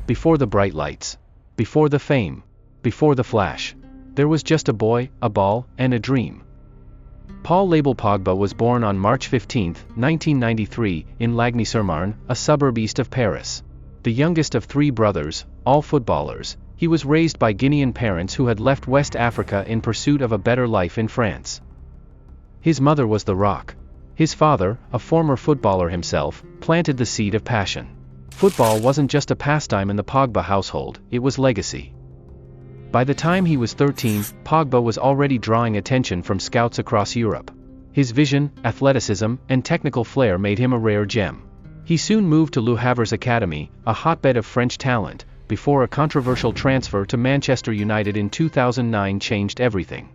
before the bright lights, before the fame, before the flash. There was just a boy, a ball, and a dream. Paul Pogba was born on March 15, 1993, in Lagny-sur-Marne, a suburb east of Paris. The youngest of three brothers, all footballers, he was raised by Guinean parents who had left West Africa in pursuit of a better life in France. His mother was the rock. His father, a former footballer himself, planted the seed of passion. Football wasn't just a pastime in the Pogba household, it was legacy. By the time he was 13, Pogba was already drawing attention from scouts across Europe. His vision, athleticism, and technical flair made him a rare gem. He soon moved to Le Havre's academy, a hotbed of French talent, before a controversial transfer to Manchester United in 2009 changed everything.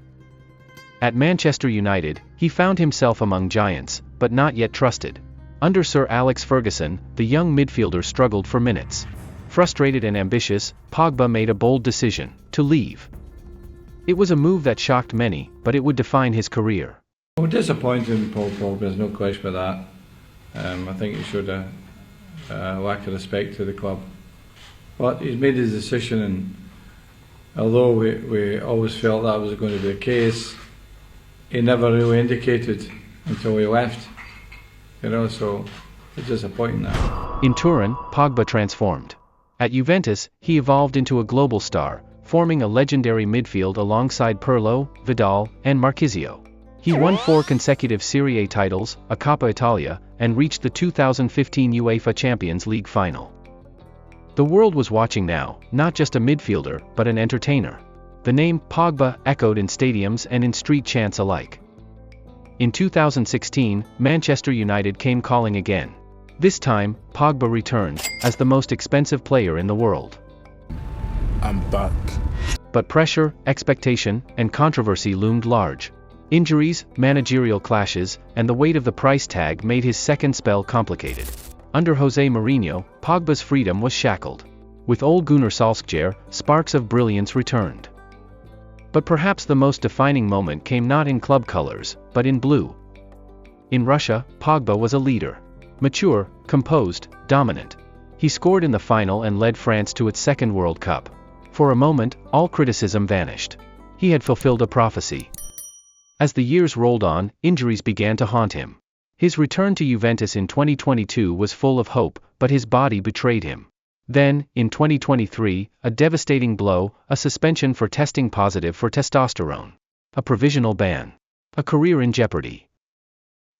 At Manchester United, he found himself among giants, but not yet trusted. Under Sir Alex Ferguson, the young midfielder struggled for minutes. Frustrated and ambitious, Pogba made a bold decision: to leave. It was a move that shocked many, but it would define his career. Well, disappointing, Paul Pogba, there's no question about that. I think he showed a lack of respect to the club. But he's made his decision, and although we always felt that was going to be the case, he never really indicated until he left. So it's disappointing that. In Turin, Pogba transformed. At Juventus, he evolved into a global star, forming a legendary midfield alongside Pirlo, Vidal, and Marchisio. He won 4 consecutive Serie A titles, a Coppa Italia, and reached the 2015 UEFA Champions League final. The world was watching now, not just a midfielder, but an entertainer. The name Pogba echoed in stadiums and in street chants alike. In 2016, Manchester United came calling again. This time, Pogba returned, as the most expensive player in the world. I'm back. But pressure, expectation, and controversy loomed large. Injuries, managerial clashes, and the weight of the price tag made his second spell complicated. Under Jose Mourinho, Pogba's freedom was shackled. With Ole Gunnar Solskjaer, sparks of brilliance returned. But perhaps the most defining moment came not in club colors, but in blue. In Russia, Pogba was a leader. Mature, composed, dominant. He scored in the final and led France to its second World Cup. For a moment, all criticism vanished. He had fulfilled a prophecy. As the years rolled on, injuries began to haunt him. His return to Juventus in 2022 was full of hope, but his body betrayed him. Then, in 2023, a devastating blow, a suspension for testing positive for testosterone. A provisional ban. A career in jeopardy.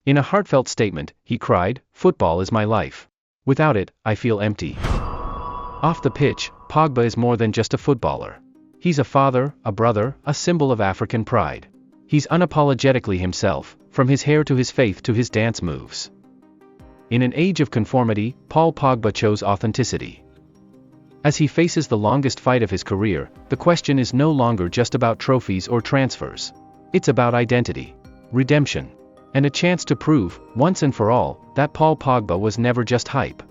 In a heartfelt statement, he cried, "Football is my life. Without it, I feel empty." Off the pitch, Pogba is more than just a footballer. He's a father, a brother, a symbol of African pride. He's unapologetically himself, from his hair to his faith to his dance moves. In an age of conformity, Paul Pogba chose authenticity. As he faces the longest fight of his career, the question is no longer just about trophies or transfers. It's about identity, redemption, and a chance to prove, once and for all, that Paul Pogba was never just hype.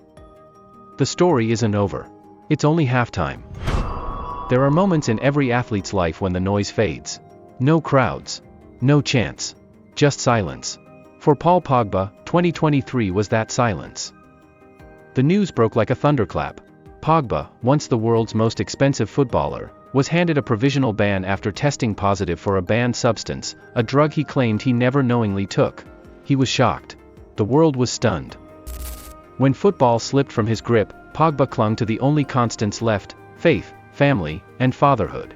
The story isn't over. It's only halftime. There are moments in every athlete's life when the noise fades. No crowds. No chants. Just silence. For Paul Pogba, 2023 was that silence. The news broke like a thunderclap. Pogba, once the world's most expensive footballer, was handed a provisional ban after testing positive for a banned substance, a drug he claimed he never knowingly took. He was shocked. The world was stunned. When football slipped from his grip, Pogba clung to the only constants left: faith, family, and fatherhood.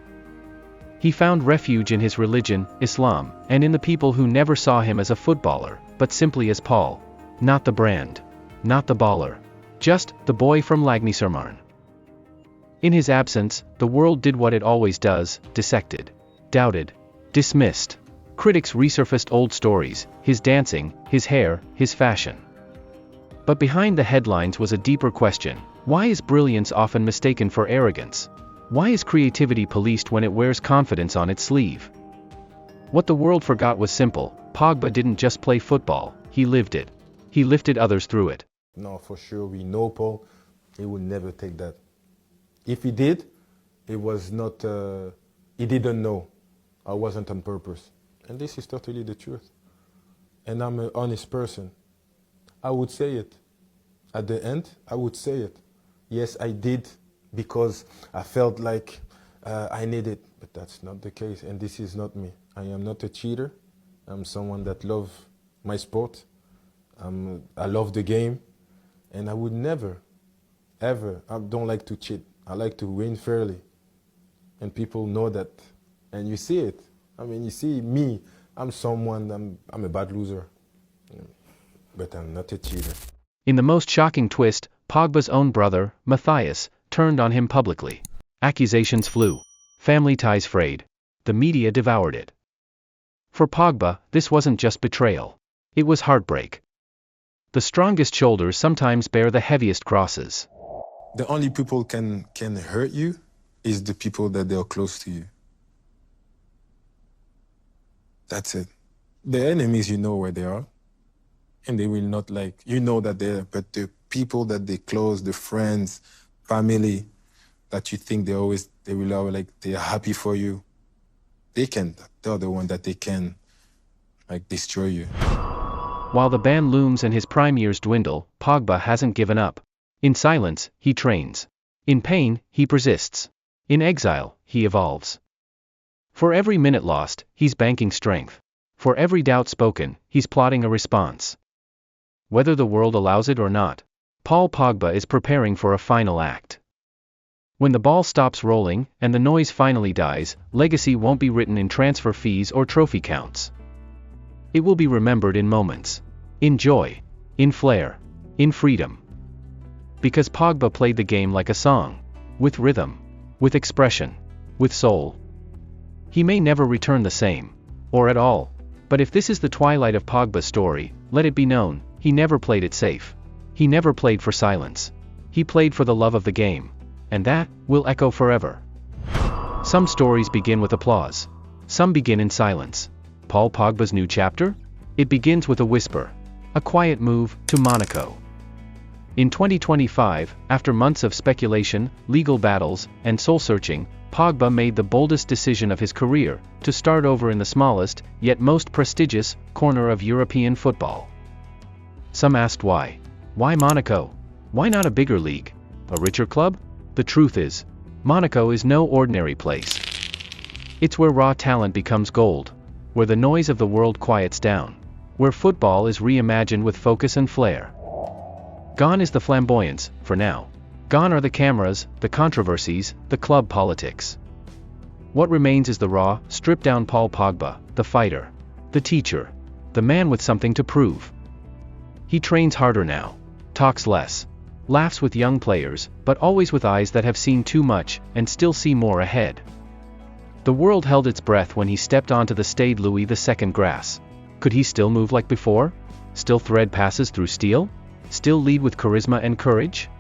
He found refuge in his religion, Islam, and in the people who never saw him as a footballer, but simply as Paul. Not the brand. Not the baller. Just the boy from Lagny-sur-Marne. In his absence, the world did what it always does: dissected, doubted, dismissed. Critics resurfaced old stories: his dancing, his hair, his fashion. But behind the headlines was a deeper question: why is brilliance often mistaken for arrogance? Why is creativity policed when it wears confidence on its sleeve? What the world forgot was simple: Pogba didn't just play football, he lived it. He lifted others through it. No, for sure, we know Paul, he would never take that. If he did, it was not, he didn't know. I wasn't on purpose. And this is totally the truth. And I'm an honest person. I would say it. At the end, I would say it. Yes, I did because I felt like I need it, but that's not the case, and this is not me. I am not a cheater. I'm someone that loves my sport. I love the game, and I would never, ever, I don't like to cheat. I like to win fairly, and people know that, and you see it. I mean, you see me, I'm a bad loser, but I'm not a cheater. In the most shocking twist, Pogba's own brother, Matthias, turned on him publicly. Accusations flew. Family ties frayed. The media devoured it. For Pogba, this wasn't just betrayal. It was heartbreak. The strongest shoulders sometimes bear the heaviest crosses. The only people can hurt you is the people that they are close to you. That's it. The enemies, you know where they are. And they will not you know that they're, but the people that they close, the friends, family, that you think they will always, they're happy for you. They're the one that they can, destroy you. While the ban looms and his prime years dwindle, Pogba hasn't given up. In silence, he trains. In pain, he persists. In exile, he evolves. For every minute lost, he's banking strength. For every doubt spoken, he's plotting a response. Whether the world allows it or not, Paul Pogba is preparing for a final act. When the ball stops rolling, and the noise finally dies, legacy won't be written in transfer fees or trophy counts. It will be remembered in moments. In joy. In flair. In freedom. Because Pogba played the game like a song. With rhythm. With expression. With soul. He may never return the same. Or at all. But if this is the twilight of Pogba's story, let it be known, he never played it safe. He never played for silence. He played for the love of the game. And that will echo forever. Some stories begin with applause. Some begin in silence. Paul Pogba's new chapter? It begins with a whisper. A quiet move to Monaco. In 2025, after months of speculation, legal battles, and soul-searching, Pogba made the boldest decision of his career, to start over in the smallest, yet most prestigious, corner of European football. Some asked why. Why Monaco? Why not a bigger league? A richer club? The truth is, Monaco is no ordinary place. It's where raw talent becomes gold. Where the noise of the world quiets down. Where football is reimagined with focus and flair. Gone is the flamboyance, for now. Gone are the cameras, the controversies, the club politics. What remains is the raw, stripped-down Paul Pogba, the fighter. The teacher. The man with something to prove. He trains harder now. Talks less. Laughs with young players, but always with eyes that have seen too much, and still see more ahead. The world held its breath when he stepped onto the Stade Louis II grass. Could he still move like before? Still thread passes through steel? Still lead with charisma and courage?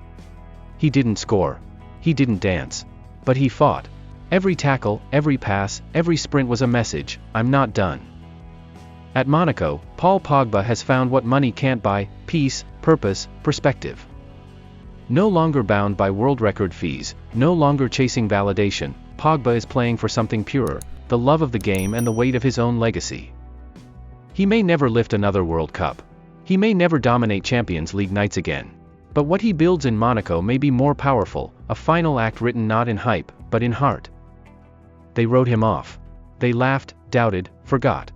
He didn't score. He didn't dance. But he fought. Every tackle, every pass, every sprint was a message, I'm not done. At Monaco, Paul Pogba has found what money can't buy: peace, purpose, perspective. No longer bound by world record fees, no longer chasing validation, Pogba is playing for something purer, the love of the game and the weight of his own legacy. He may never lift another World Cup. He may never dominate Champions League nights again. But what he builds in Monaco may be more powerful, a final act written not in hype, but in heart. They wrote him off. They laughed, doubted, forgot.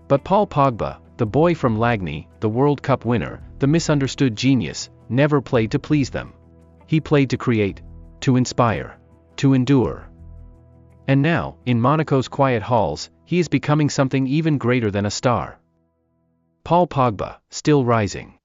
But Paul Pogba, the boy from Lagny, the World Cup winner, the misunderstood genius, never played to please them. He played to create, to inspire, to endure. And now, in Monaco's quiet halls, he is becoming something even greater than a star. Paul Pogba, still rising.